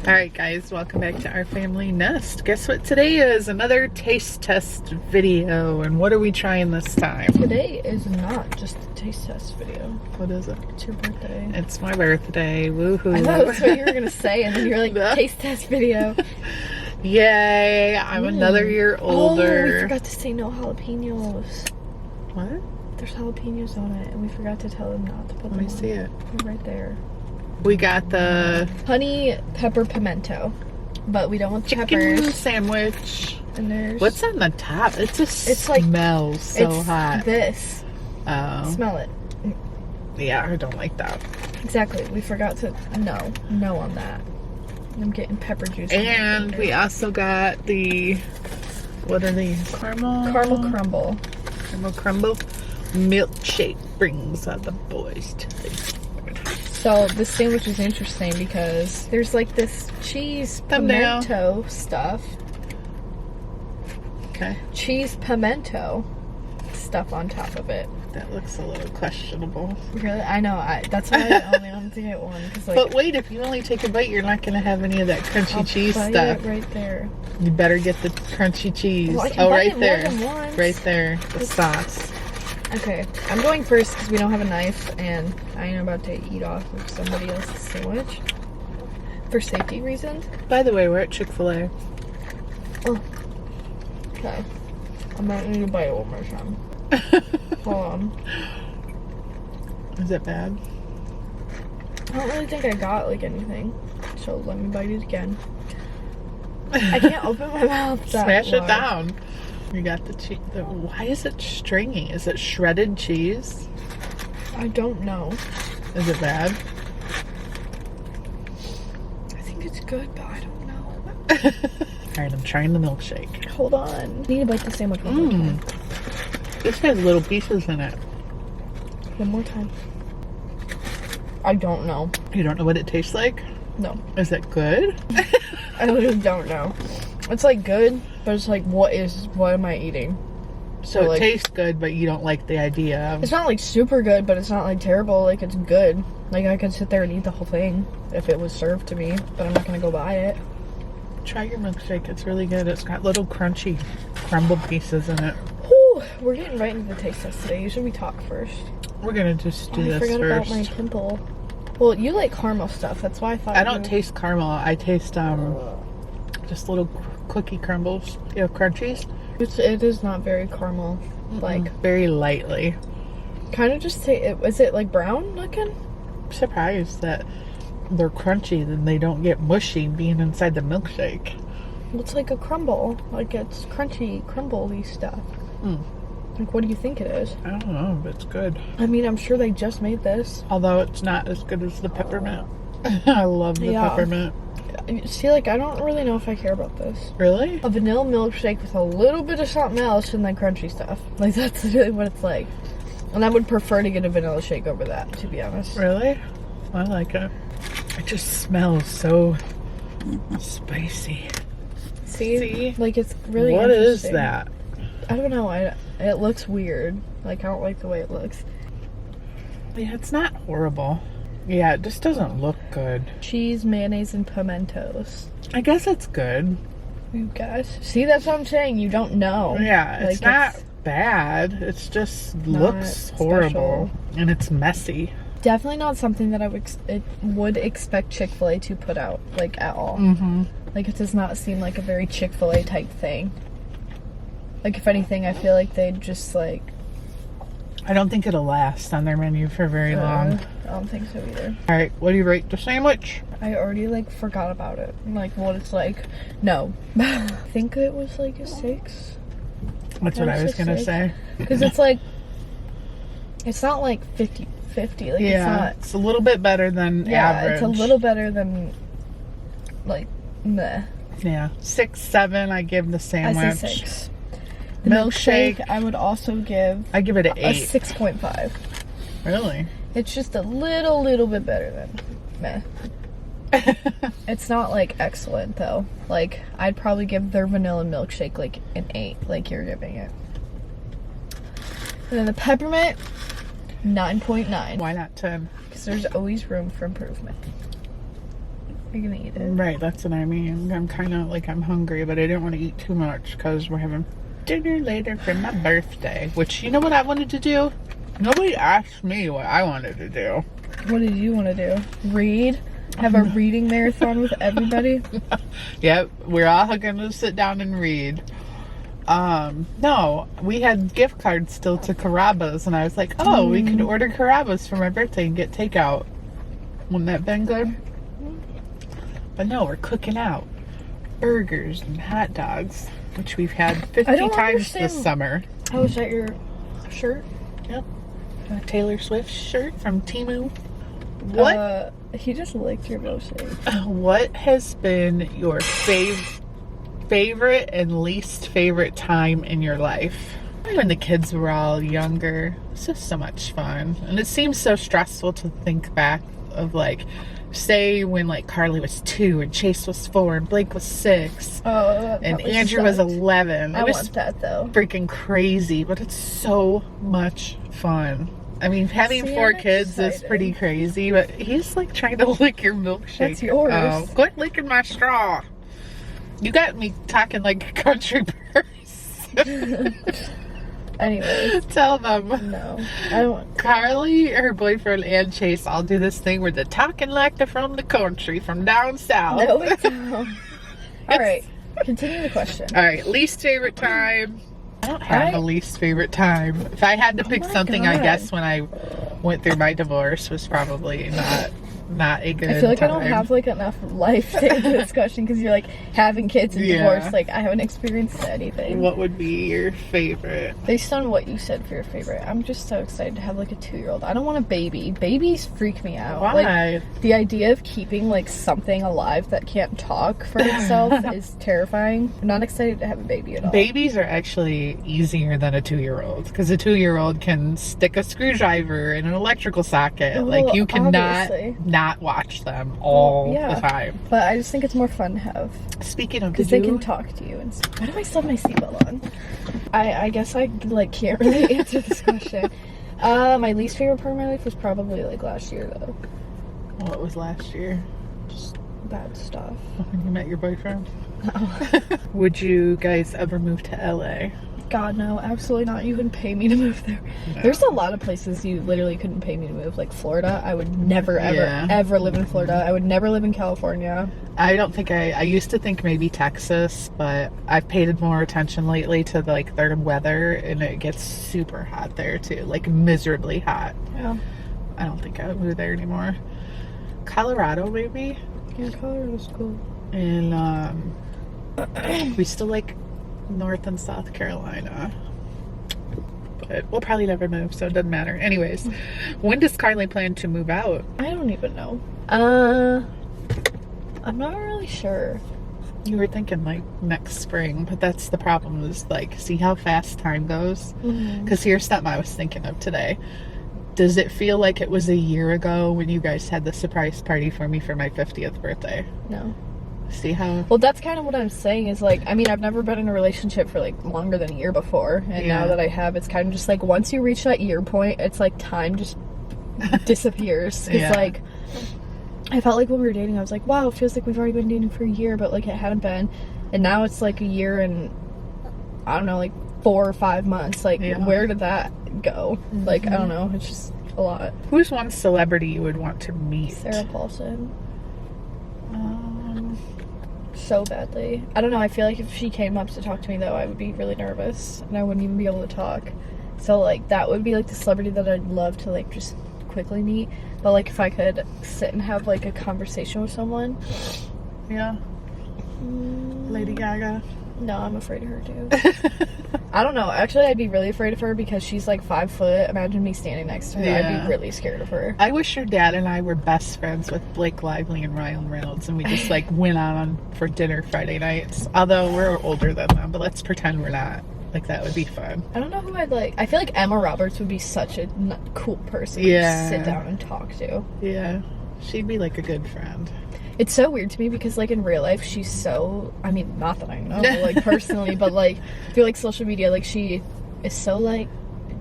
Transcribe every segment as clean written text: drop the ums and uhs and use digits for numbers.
Alright guys, welcome back to Our Family Nest. Guess what today is? Another taste test video. And what are we trying this time? Today is not just a taste test video. What is it? It's your birthday. It's my birthday. Woohoo. I thought that's what you were going to say, and then you're like, taste test video. Yay, I'm another year older. Oh, we forgot to say no jalapenos. What? There's jalapenos on it, and we forgot to tell them not to put them on. Let me see it. They're right there. We got the honey pepper pimento, but we don't want the chicken peppers. sandwich. And there's what's on the top? It just smells so hot. This. Oh. Smell it. Yeah, I don't like that. Exactly. We forgot to no on that. I'm getting pepper juice. And we also got the, what are these? Caramel crumble milkshake brings out the boys' taste. So this sandwich is interesting because there's like this cheese pimento stuff. Okay. Cheese pimento stuff on top of it. That looks a little questionable. Really? I know. That's why I only wanted to get one. Like, but wait, if you only take a bite, you're not going to have any of that crunchy cheese stuff. It right there. You better get the crunchy cheese. Well, I can right there. More than once. Right there. The sauce. Okay, I'm going first because we don't have a knife and I am about to eat off of somebody else's sandwich for safety reasons. By the way, we're at Chick-fil-A. Oh. Okay. I might need to bite it one more time. Hold on. Is it bad? I don't really think I got like anything, so let me bite it again. I can't open my mouth. Smash it down. You got the cheese. Why is it stringy? Is it shredded cheese? I don't know. Is it bad? I think it's good, but I don't know. Alright, I'm trying the milkshake. Hold on. I need to bite the sandwich one more time. This has little pieces in it. One more time. I don't know. You don't know what it tastes like? No. Is it good? I literally don't know. It's like good, but it's like, what am I eating? So it like, tastes good, but you don't like the idea of... It's not like super good, but it's not like terrible. Like, it's good. Like, I could sit there and eat the whole thing if it was served to me, but I'm not gonna go buy it. Try your milkshake. It's really good. It's got little crunchy crumble pieces in it. Whew, we're getting right into the taste test today. Usually we talk first. We're gonna just do this first. I forgot about my pimple. Well, you like caramel stuff. That's why I thought I don't taste caramel. I taste just little cookie crumbles. You have crunchies? It is not very caramel. Like very lightly. Kind of just is it like brown looking? I'm surprised that they're crunchy and they don't get mushy being inside the milkshake. It's like a crumble. Like it's crunchy, crumbly stuff. Like, what do you think it is? I don't know, but it's good. I mean, I'm sure they just made this. Although it's not as good as the peppermint. I love the peppermint. See, like, I don't really know if I care about this. Really? A vanilla milkshake with a little bit of something else and then crunchy stuff. Like, that's really what it's like. And I would prefer to get a vanilla shake over that, to be honest. Really? I like it. It just smells so spicy. See? Like, it's really What is that? I don't know. It looks weird. Like, I don't like the way it looks. Yeah, it's not horrible. Yeah, it just doesn't look good. Cheese, mayonnaise, and pimentos. I guess it's good. You guys, see, that's what I'm saying. You don't know. Yeah, it's not bad. It's just looks horrible and it's messy. Definitely not something that I would expect Chick-fil-A to put out, like, at all. Like, it does not seem like a very Chick-fil-A type thing. Like, if anything, I feel like they'd just, like... I don't think it'll last on their menu for very long. I don't think so either. Alright, what do you rate the sandwich? I already, like, forgot about it. Like, what it's like. No. I think it was, like, a 6. That's what I was gonna say. Because it's, like... It's not, like, 50-50. Like, yeah, it's a little bit better than average. Yeah, it's a little better than, like, meh. Yeah, 6, 7, I give the sandwich. I say 6. The milkshake, I would also give... I give it an 8. A 6.5. Really? It's just a little bit better than meh. It's not, like, excellent, though. Like, I'd probably give their vanilla milkshake, like, an 8, like you're giving it. And then the peppermint, 9.9. Why not 10? Because there's always room for improvement. You're gonna eat it. Right, that's what I mean. I'm kind of like, I'm hungry, but I didn't want to eat too much because we're having dinner later for my birthday. Which, you know what I wanted to do? Nobody asked me what I wanted to do. What did you want to do? Read? Have a reading marathon with everybody? Yep, we're all gonna sit down and read. No, we had gift cards still to Carrabba's, and I was like, oh, we could order Carrabba's for my birthday and get takeout. Wouldn't that been good? But no, we're cooking out burgers and hot dogs, which we've had 50 times this summer. Oh, is that your shirt? Yep. A Taylor Swift shirt from Temu. What? He just licked your milkshake. What has been your favorite and least favorite time in your life? When the kids were all younger, it's just so much fun. And it seems so stressful to think back of, like, say when like Carly was 2 and Chase was 4 and Blake was 6 and Andrew was 11. I want that though. Freaking crazy, but it's so much fun. I mean, having 4 kids is pretty crazy, but he's like trying to lick your milkshake. That's yours. Oh, quit licking my straw. You got me talking like a country person. Anyways. Tell them. No, I don't want. Carly, her boyfriend, and Chase all do this thing where they're talking like they're from the country, from down south. No, we don't. Alright, continue the question. Alright, least favorite time. I don't have a least favorite time. If I had to pick something, I guess when I went through my divorce was probably not a good time. I feel like I don't have like enough life to answer this question because you're like having kids and divorce. Like I haven't experienced anything. What would be your favorite? Based on what you said for your favorite, I'm just so excited to have like a 2-year-old. I don't want a baby. Babies freak me out. Why? Like the idea of keeping like something alive that can't talk for itself is terrifying. I'm not excited to have a baby at all. Babies are actually easier than a 2-year-old because a 2-year-old can stick a screwdriver in an electrical socket. Well, like you cannot obviously. Not watch them all the time. But I just think it's more fun to have. Speaking of, because they can talk to you and stuff. Why do I still have my seatbelt on? I guess I like can't really answer this question. My least favorite part of my life was probably like last year though. What was last year? Just bad stuff. When you met your boyfriend? No. Would you guys ever move to LA? God, no, absolutely not. You couldn't pay me to move there. No. There's a lot of places you literally couldn't pay me to move. Like Florida, I would never, ever live in Florida. I would never live in California. I don't think I used to think maybe Texas, but I've paid more attention lately to like their weather, and it gets super hot there too, like miserably hot. Yeah. I don't think I would move there anymore. Colorado, maybe? Yeah, Colorado's cool. And we still like North and South Carolina, but we'll probably never move, so it doesn't matter. Anyways, when does Carly plan to move out? I don't even know. I'm not really sure. You were thinking like next spring, but that's the problem is like, see how fast time goes? Because here's something I was thinking of today. Does it feel like it was a year ago when you guys had the surprise party for me for my 50th birthday? No. See how? Well, that's kind of what I'm saying is like, I mean, I've never been in a relationship for like longer than a year before, and now that I have, it's kind of just like once you reach that year point, it's like time just disappears. It's like I felt like when we were dating, I was like, wow, it feels like we've already been dating for a year, but like it hadn't been, and now it's like a year and I don't know, like 4 or 5 months. Like where did that go? Like I don't know, it's just a lot. Who's one celebrity you would want to meet? Sarah Paulson. So badly. I don't know, I feel like if she came up to talk to me though, I would be really nervous and I wouldn't even be able to talk. So like that would be like the celebrity that I'd love to like just quickly meet. But like if I could sit and have like a conversation with someone. Yeah. Lady Gaga. No, I'm afraid of her too. I don't know. Actually, I'd be really afraid of her because she's like 5 foot. Imagine me standing next to her. I'd be really scared of her. I wish your dad and I were best friends with Blake Lively and Ryan Reynolds, and we just like went on for dinner Friday nights. Although we're older than them, but let's pretend we're not. Like that would be fun. I don't know who I'd like. I feel like Emma Roberts would be such a cool person to sit down and talk to. Yeah, she'd be like a good friend. It's so weird to me because like in real life she's so, I mean, not that I know like personally, but like through like social media, like she is so like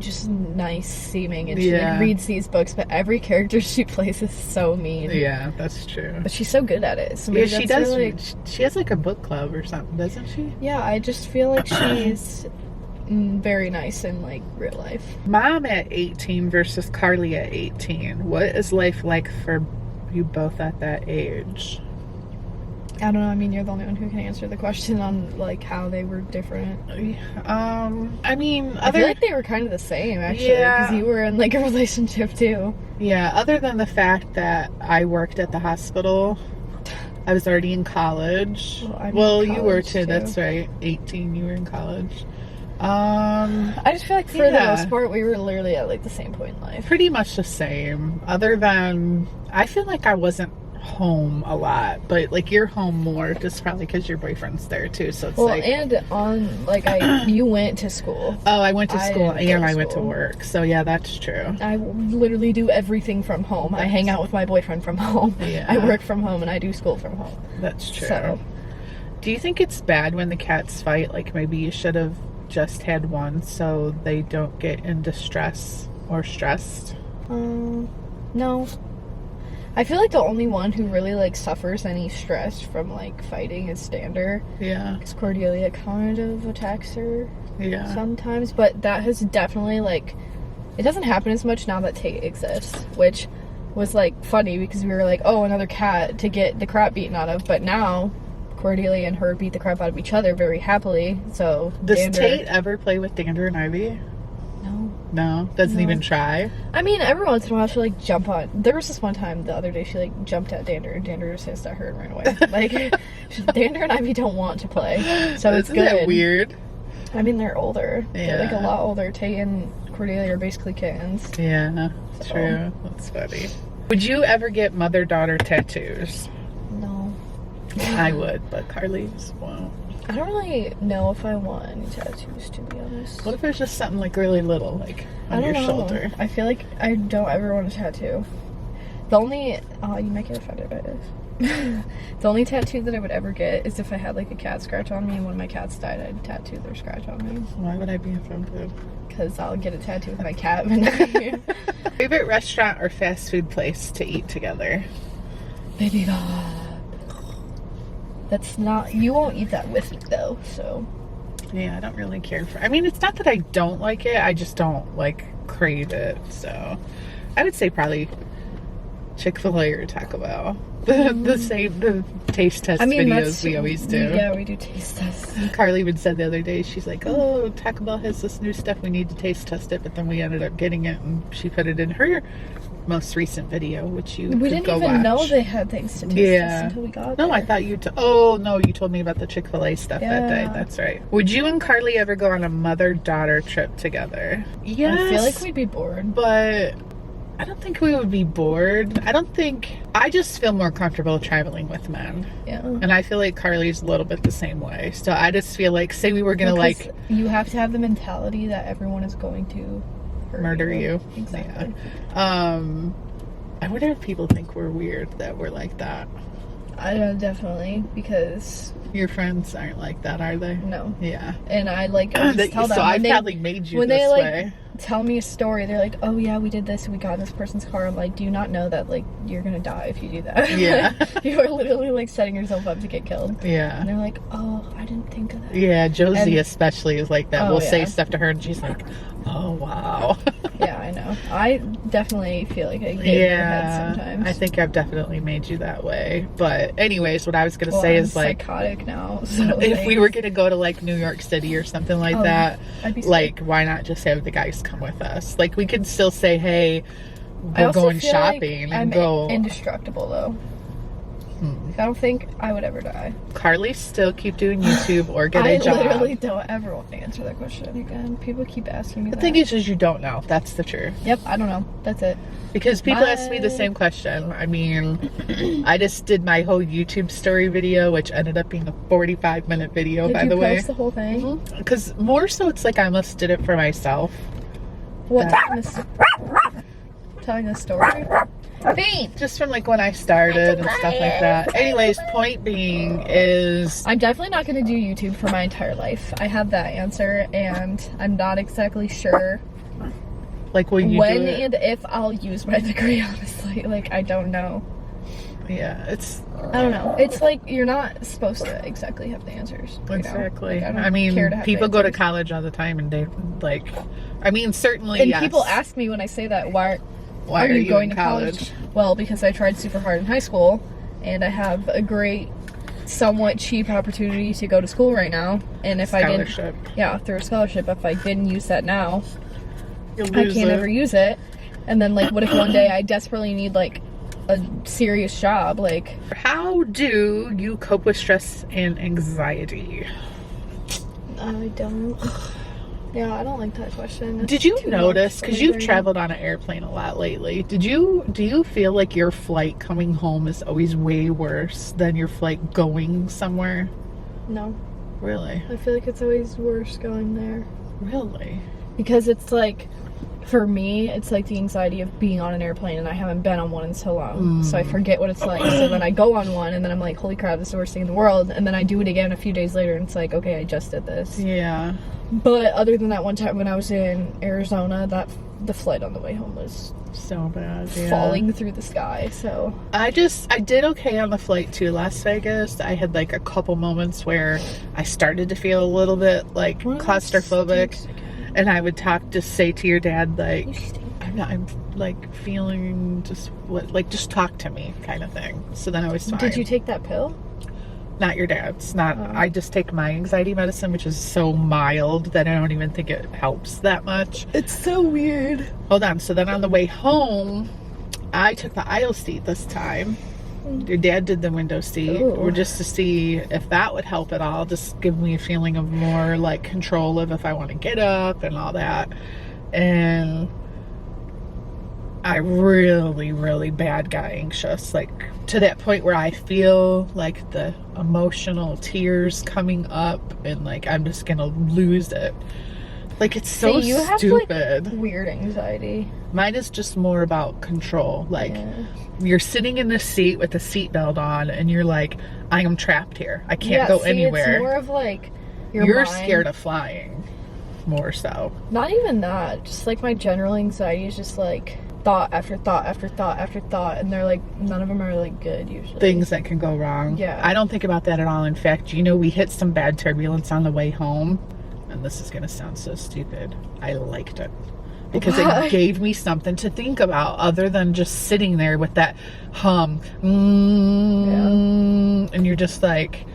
just nice seeming, and she Yeah. like reads these books, but every character she plays is so mean. Yeah, that's true. But she's so good at it. So Yeah, maybe she that's does. really- She has like a book club or something, doesn't she? yeah, I just feel like she's very nice in like real life. Mom at 18 versus Carly at 18. What is life like for you both at that age? I don't know. I mean, you're the only one who can answer the question on like how they were different. I mean, I feel like they were kind of the same actually, because you were in like a relationship too. Yeah, other than the fact that I worked at the hospital, I was already in college. Well, You were too. That's right. 18, you were in college. I just feel like for the most part, we were literally at like the same point in life. Pretty much the same. Other than, I feel like I wasn't home a lot, but like you're home more, just probably because your boyfriend's there too. So it's and on like you went to school. Oh, I went to school and I went to school. work. So yeah, that's true. I literally do everything from home. I hang out with my boyfriend from home. Yeah. I work from home and I do school from home. That's true. So, do you think it's bad when the cats fight? Like maybe you should have just had one so they don't get into stress or stressed? no. I feel like the only one who really like suffers any stress from like fighting is Stander. Yeah. Because Cordelia kind of attacks her sometimes, but that has definitely like, it doesn't happen as much now that Tate exists, which was like funny because we were like, oh, another cat to get the crap beaten out of, but now Cordelia and her beat the crap out of each other very happily. So does Tate ever play with Dander and Ivy? No, doesn't even try. I mean, every once in a while she'll like jump on. There was this one time the other day she like jumped at Dander and Dander just hissed at her and ran away. Like Dander and Ivy don't want to play, so it's good. Isn't that weird? I mean, they're older. Yeah. They're like a lot older. Tate and Cordelia are basically kittens. Yeah, true. That's funny. Would you ever get mother-daughter tattoos? No. I would, but Carly's won't. I don't really know if I want any tattoos, to be honest. What if it's just something like really little, like on your shoulder? I feel like I don't ever want a tattoo. The only, you might get offended by this. The only tattoo that I would ever get is if I had like a cat scratch on me and when my cats died, I'd tattoo their scratch on me. Why would I be offended? Because I'll get a tattoo with my cat. Favorite restaurant or fast food place to eat together? Baby God. That's not, you won't eat that with me though, so. Yeah, I don't really care for, I mean, it's not that I don't like it, I just don't like crave it, so. I would say probably Chick-fil-A or Taco Bell. The taste test videos we always do. Yeah, we do taste tests. Carly even said the other day, she's like, oh, Taco Bell has this new stuff, we need to taste test it, but then we ended up getting it and she put it in her most recent video, which you we could didn't go even watch. know they had things to taste test until we got there. No, I thought you oh no, you told me about the Chick-fil-A stuff that day. That's right. Would you and Carly ever go on a mother-daughter trip together? Yes. I feel like we'd be bored, but I don't think we would be bored. I just feel more comfortable traveling with men. Yeah. And I feel like Carly's a little bit the same way. So I just feel like, say we were gonna like, you have to have the mentality that everyone is going to murder you. Exactly. Yeah. I wonder if people think we're weird that we're like that. I know, definitely, because your friends aren't like that, are they? No. Yeah. And I like always tell them. So I probably made you when this they like way. Tell me a story, they're like, oh yeah, we did this and we got in this person's car. I'm like, do you not know that like you're gonna die if you do that? Yeah. Like, you are literally like setting yourself up to get killed. Yeah. And they're like, oh, I didn't think of that. Yeah, Josie especially is like that. Oh, we'll say stuff to her and she's like, oh wow. Yeah, I know. I definitely feel like I get in your head sometimes. I think I've definitely made you that way. But anyways, what I was gonna say is like psychotic now. So if we were gonna go to like New York City or something like that, I'd be like why not just have the guys come with us? Like we could still say, hey, we're going shopping and I'm go. Indestructible though. I don't think I would ever die. Carly still keep doing YouTube or get a job. I literally don't ever want to answer that question again. People keep asking me The that. thing is you don't know. That's the truth. Yep, I don't know. That's it. Because people ask me the same question. I mean, I just did my whole YouTube story video, which ended up being a 45-minute video, by the way. Did you post the whole thing? Because more so it's like I almost did it for myself. What? Telling a story? Fate! Just from like when I started and stuff like that. Anyways, point being is I'm definitely not going to do YouTube for my entire life. I have that answer and I'm not exactly sure Like, will you when do it? and if I'll use my degree, honestly. Like, I don't know. Yeah, it's... I don't know. It's like, you're not supposed to exactly have the answers. Exactly. Like, I mean, care to have people the go to answers. college all the time and they, like... I mean, certainly, And yes. people ask me when I say that, why Why are you going in to college? Well, because I tried super hard in high school, and I have a great, somewhat cheap opportunity to go to school right now. And if I Scholarship. didn't, yeah, through a scholarship, if I didn't use that now, You'll I lose can't it. ever use it. And then, like, what if one day I desperately need, like, a serious job? Like, How do you cope with stress and anxiety? I don't. Yeah, I don't like that question. Did you It's too notice, much because for me you've right traveled on an airplane a lot lately, do you feel like your flight coming home is always way worse than your flight going somewhere? now. No, Really? I feel like it's always worse going there. Really? Because it's like, for me, it's like the anxiety of being on an airplane, and I haven't been on one in so long. So I forget what it's like. So then I go on one, and then I'm like, holy crap, this is the worst thing in the world. And then I do it again a few days later, and it's like, okay, I just did this. Yeah. But other than that one time when I was in Arizona, the flight on the way home was So bad. Yeah. falling through the sky. So I did okay on the flight to Las Vegas. I had like a couple moments where I started to feel a little bit like claustrophobic, and I would say to your dad, like, I'm like feeling just talk to me kind of thing. So then I was fine. Did you take that pill? Not your dad's. Not. Oh. I just take my anxiety medicine, which is so mild that I don't even think it helps that much. It's so weird. Hold on. So then on the way home, I took the aisle seat this time. Your dad did the window seat, Ooh. or just to see if that would help at all. Just give me a feeling of more like control of if I want to get up and all that. And I really, really bad got anxious, like to that point where I feel like the emotional tears coming up, and like I'm just gonna lose it. Like, it's so See, you have, stupid. like, weird anxiety. Mine is just more about control. Like, Yeah. you're sitting in the seat with the seatbelt on, and you're like, I am trapped here. I can't go see, anywhere. It's more of like You're mind. scared of flying, more so. Not even that. Just like my general anxiety is just like thought after thought after thought after thought, and they're like, none of them are like good usually. Things that can go wrong. Yeah. I don't think about that at all. In fact, we hit some bad turbulence on the way home, and this is going to sound so stupid. I liked it. Because Why? it gave me something to think about other than just sitting there with that hum. And you're just like,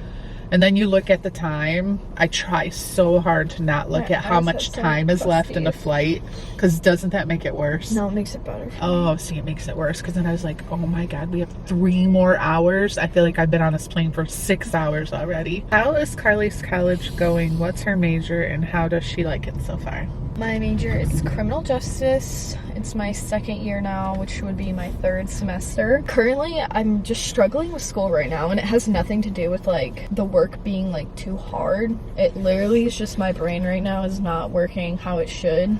and then you look at the time. I try so hard to not look My at how eyes much have so time is left in the busty. flight, because doesn't that make it worse? No, it makes it better. Oh, see, it makes it worse, because then I was like, oh my god, we have 3 more hours. I feel like I've been on this plane for 6 hours already. How is Carly's college going? What's her major, and how does she like it so far? My major is criminal justice. It's my 2nd year now, which would be my 3rd semester. Currently, I'm just struggling with school right now, and it has nothing to do with like the work being like too hard. It literally is just my brain right now is not working how it should.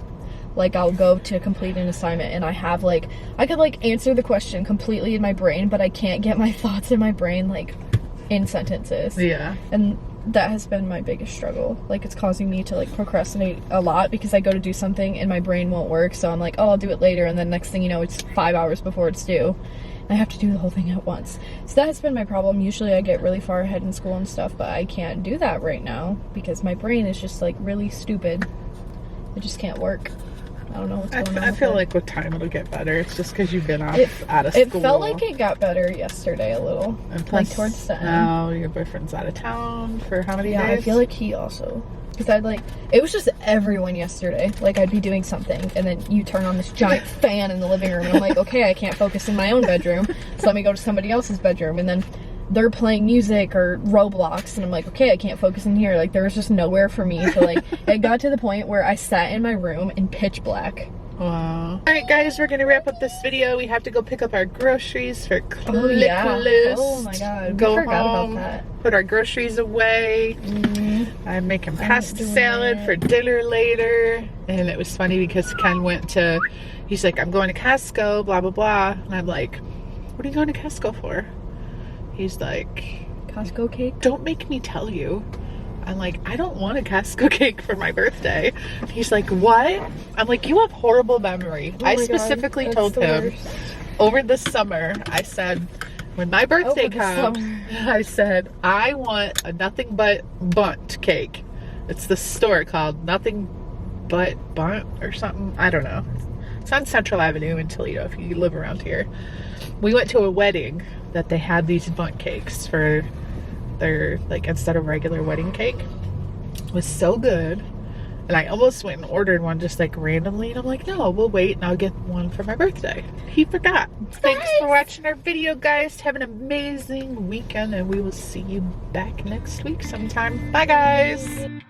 Like, I'll go to complete an assignment, and I have like, I could like answer the question completely in my brain, but I can't get my thoughts in my brain like in sentences. Yeah. And that has been my biggest struggle. Like, it's causing me to like procrastinate a lot, because I go to do something and my brain won't work, so I'm like, oh, I'll do it later, and then next thing you know, it's 5 hours before it's due, and I have to do the whole thing at once. So that has been my problem. Usually I get really far ahead in school and stuff, but I can't do that right now because my brain is just like really stupid. It just can't work. I don't know what's going on. I with feel it. like with time it'll get better. It's just because you've been out of school. It felt like it got better yesterday a little, And like towards the end. Now your boyfriend's out of town for how many Yeah, days? I feel like he also, because I'd like, it was just everyone yesterday. Like, I'd be doing something, and then you turn on this giant fan in the living room, and I'm like, okay, I can't focus in my own bedroom, so let me go to somebody else's bedroom, and then they're playing music or Roblox, and I'm like, okay, I can't focus in here. Like, there was just nowhere for me to like, it got to the point where I sat in my room in pitch black. Wow. Alright guys, we're gonna wrap up this video. We have to go pick up our groceries for Oh yeah. Click-list. Oh my god. We Go forgot home, about that. put our groceries away. I'm making pasta doing salad it. for dinner later. And it was funny because Ken he's like, I'm going to Costco, blah blah blah. And I'm like, what are you going to Costco for? He's like, Costco cake? don't make me tell you. I'm like, I don't want a Costco cake for my birthday. He's like, what? I'm like, you have horrible memory. I specifically told him over the summer, I said, when my birthday comes, I said, I want a nothing but bunt cake. It's the store called Nothing But Bunt or something. I don't know. It's on Central Avenue in Toledo if you live around here. We went to a wedding that they had these bunt cakes for their, like, instead of regular wedding cake. It was so good. And I almost went and ordered one just like randomly. And I'm like, no, we'll wait and I'll get one for my birthday. He forgot. Thanks for watching our video, guys. Have an amazing weekend and we will see you back next week sometime. Bye, guys.